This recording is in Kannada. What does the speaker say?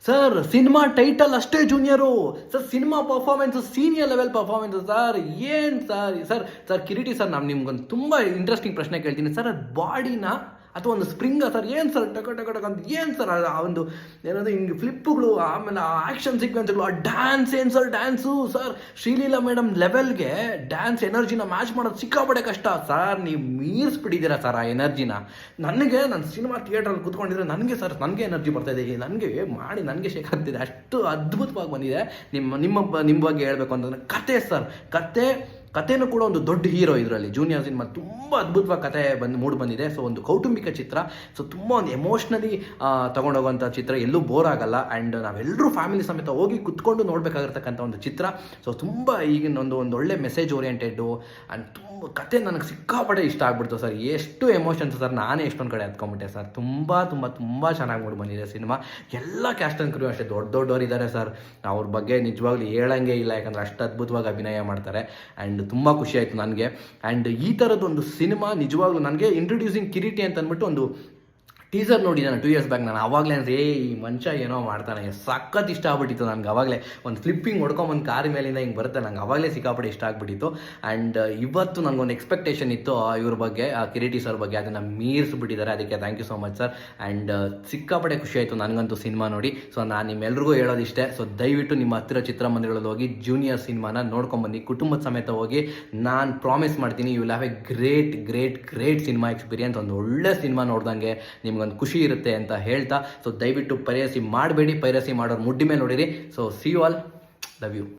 ಸರ್ ಸಿನಿಮಾ ಟೈಟಲ್ ಅಷ್ಟೇ junior sir, cinema performance senior level performance sir. ಏನು sir sir sir Kireeti sir, ನಾನು ನಿಮ್ಗೊಂದು ತುಂಬ ಇಂಟ್ರೆಸ್ಟಿಂಗ್ ಪ್ರಶ್ನೆ ಕೇಳ್ತೀನಿ ಸರ್. ಅದು ಬಾಡಿನ ಅಥವಾ ಒಂದು ಸ್ಪ್ರಿಂಗ ಸರ್? ಏನು ಸರ್ ಟಕ ಟಕ ಟಕ ಅಂತ ಏನು ಸರ್ ಆ ಒಂದು ಏನಂದ್ರೆ ಹಿಂಗೆ ಫ್ಲಿಪ್ಪುಗಳು, ಆಮೇಲೆ ಆ ಆ್ಯಕ್ಷನ್ ಸೀಕ್ವೆನ್ಸ್ಗಳು, ಆ ಡ್ಯಾನ್ಸ್ ಏನು sir dance sir. Sreeleela madam ಲೆವೆಲ್ಗೆ ಡ್ಯಾನ್ಸ್ ಎನರ್ಜಿನ ಮ್ಯಾಚ್ ಮಾಡೋದು ಸಿಕ್ಕಾಪಡೆ ಕಷ್ಟ ಸರ್. ನೀವು ಮೀರಿಸ್ಬಿಟ್ಟಿದ್ದೀರಾ ಸರ್ ಆ ಎನರ್ಜಿನ. ನಾನು ಸಿನಿಮಾ ಥಿಯೇಟ್ರಲ್ಲಿ ಕೂತ್ಕೊಂಡಿದ್ರೆ ನನಗೆ ಎನರ್ಜಿ ಬರ್ತಾಯಿದೆ, ನನಗೆ ಶೇಕ್ ಆಗ್ತಿದೆ, ಅಷ್ಟು ಅದ್ಭುತವಾಗಿ ಬಂದಿದೆ. ನಿಮ್ಮ ಬಗ್ಗೆ ಹೇಳ್ಬೇಕು ಅಂತಂದರೆ ಕತೆ ಸರ್, ಕತೆನೂ ಕೂಡ ಒಂದು ದೊಡ್ಡ ಹೀರೋ ಇದರಲ್ಲಿ. ಜೂನಿಯರ್ ಸಿನಿಮಾ ತುಂಬ ಅದ್ಭುತವಾಗಿ ಕತೆ ಮೂಡಿ ಬಂದಿದೆ. ಸೊ ಒಂದು ಕೌಟುಂಬಿಕ ಚಿತ್ರ, ಸೊ ತುಂಬ ಒಂದು ಎಮೋಷ್ನಲಿ ತೊಗೊಂಡೋಗುವಂಥ ಚಿತ್ರ, ಎಲ್ಲೂ ಬೋರ್ ಆಗಲ್ಲ. ಆ್ಯಂಡ್ ನಾವೆಲ್ಲರೂ ಫ್ಯಾಮಿಲಿ ಸಮೇತ ಹೋಗಿ ಕುತ್ಕೊಂಡು ನೋಡಬೇಕಾಗಿರ್ತಕ್ಕಂಥ ಒಂದು ಚಿತ್ರ. ಸೊ ತುಂಬ ಈಗಿನ ಒಂದು ಒಳ್ಳೆ ಮೆಸೇಜ್ ಓರಿಯೆಂಟೆಡ್ಡು ಆ್ಯಂಡ್ ತುಂಬ ಕತೆ ನನಗೆ ಸಿಕ್ಕಾಪಟ್ಟೆ ಇಷ್ಟ ಆಗ್ಬಿಡ್ತು ಸರ್. ಎಷ್ಟು ಎಮೋಷನ್ಸ್ ಸರ್, ನಾನೇ ಎಷ್ಟೊಂದು ಕಡೆ ಹತ್ಕೊಂಡ್ಬಿಟ್ಟೆ ಸರ್. ತುಂಬ ಚೆನ್ನಾಗಿ ಮೂಡಿ ಬಂದಿದೆ ಸಿನಿಮಾ. ಎಲ್ಲ ಕ್ಯಾಸ್ಟ್ ಆ್ಯಂಡ್ ಕ್ರೂ ಅಷ್ಟೇ ದೊಡ್ಡವ್ರು ಇದ್ದಾರೆ ಸರ್. ಅವ್ರ ಬಗ್ಗೆ ನಿಜವಾಗ್ಲೂ ಹೇಳಂಗೆ ಇಲ್ಲ, ಯಾಕಂದರೆ ಅಷ್ಟು ಅದ್ಭುತವಾಗಿ ಅಭಿನಯ ಮಾಡ್ತಾರೆ. ಆ್ಯಂಡ್ ತುಂಬ ಖುಷಿ ಆಯಿತು ನನಗೆ. ಆ್ಯಂಡ್ ಈ ಥರದ್ದೊಂದು ಸಿನಿಮಾ ನಿಜವಾಗ್ಲೂ ನನಗೆ ಇಂಟ್ರೊಡ್ಯೂಸಿಂಗ್ ಕಿರೀಟಿ ಅಂತ ಅಂದ್ಬಿಟ್ಟು ಒಂದು ಟೀಸರ್ ನೋಡಿದ್ದಾನೆ 2 years ಬ್ಯಾಕ್. ನಾನು ಆವಾಗಲೇ ಅಂದರೆ ಈ ಮನುಷ್ಯ ಏನೋ ಮಾಡ್ತಾನೆ, ಸಖತ್ ಇಷ್ಟ ಆಗ್ಬಿಟ್ಟಿತ್ತು ನನಗೆ. ಆವಾಗಲೇ ಒಂದು ಫ್ಲಿಪ್ಪಿಂಗ್ ಹೊಡ್ಕೊಂಬಂದು ಕಾರ್ ಮೇಲಿಂದ ಹಿಂಗೆ ಬರುತ್ತೆ, ನಂಗೆ ಆವಾಗಲೇ ಸಿಕ್ಕಾಪಟ್ಟೆ ಇಷ್ಟ ಆಗ್ಬಿಟ್ಟಿತ್ತು. ಆ್ಯಂಡ್ ಇವತ್ತು ನನಗೊಂದು ಎಕ್ಸ್ಪೆಕ್ಟೇಷನ್ ಇತ್ತು ಇವ್ರ ಬಗ್ಗೆ, ಕಿರೀಟಿ ಸರ್ ಬಗ್ಗೆ, ಅದನ್ನು ಮೀರಿಸ್ಬಿಟ್ಟಿದ್ದಾರೆ. ಅದಕ್ಕೆ thank you so much sir. And ಸಿಕ್ಕಾಪಟ್ಟೆ ಖುಷಿ ಆಯಿತು ನನಗಂತೂ ಸಿನಿಮಾ ನೋಡಿ. ಸೊ ನಾನು ನಿಮ್ಮೆಲ್ರಿಗೂ ಹೇಳೋದಿಷ್ಟೇ, ಸೊ ದಯವಿಟ್ಟು ನಿಮ್ಮ ಹತ್ತಿರ ಚಿತ್ರಮಂದಿರಗಳಲ್ಲಿ ಹೋಗಿ ಜೂನಿಯರ್ ಸಿನಿಮಾನ ನೋಡ್ಕೊಂಬಂದು ಕುಟುಂಬದ ಸಮೇತ ಹೋಗಿ. ನಾನು ಪ್ರಾಮಿಸ್ ಮಾಡ್ತೀನಿ, you will have a great cinema experience. ಒಂದು ಒಳ್ಳೆ ಸಿನಿಮಾ ನೋಡ್ದಂಗೆ ನಿಮ್ಗೊಂದು ಖುಷಿ ಇರುತ್ತೆ ಅಂತ ಹೇಳ್ತಾ, ಸೊ ದಯವಿಟ್ಟು ಪೈರಸಿ ಮಾಡಬೇಡಿ. ಪೈರಸಿ ಮಾಡೋರು ಮುಡ್ಡಿ ಮೇಲೆ ನೋಡಿರಿ. So see you all, love you.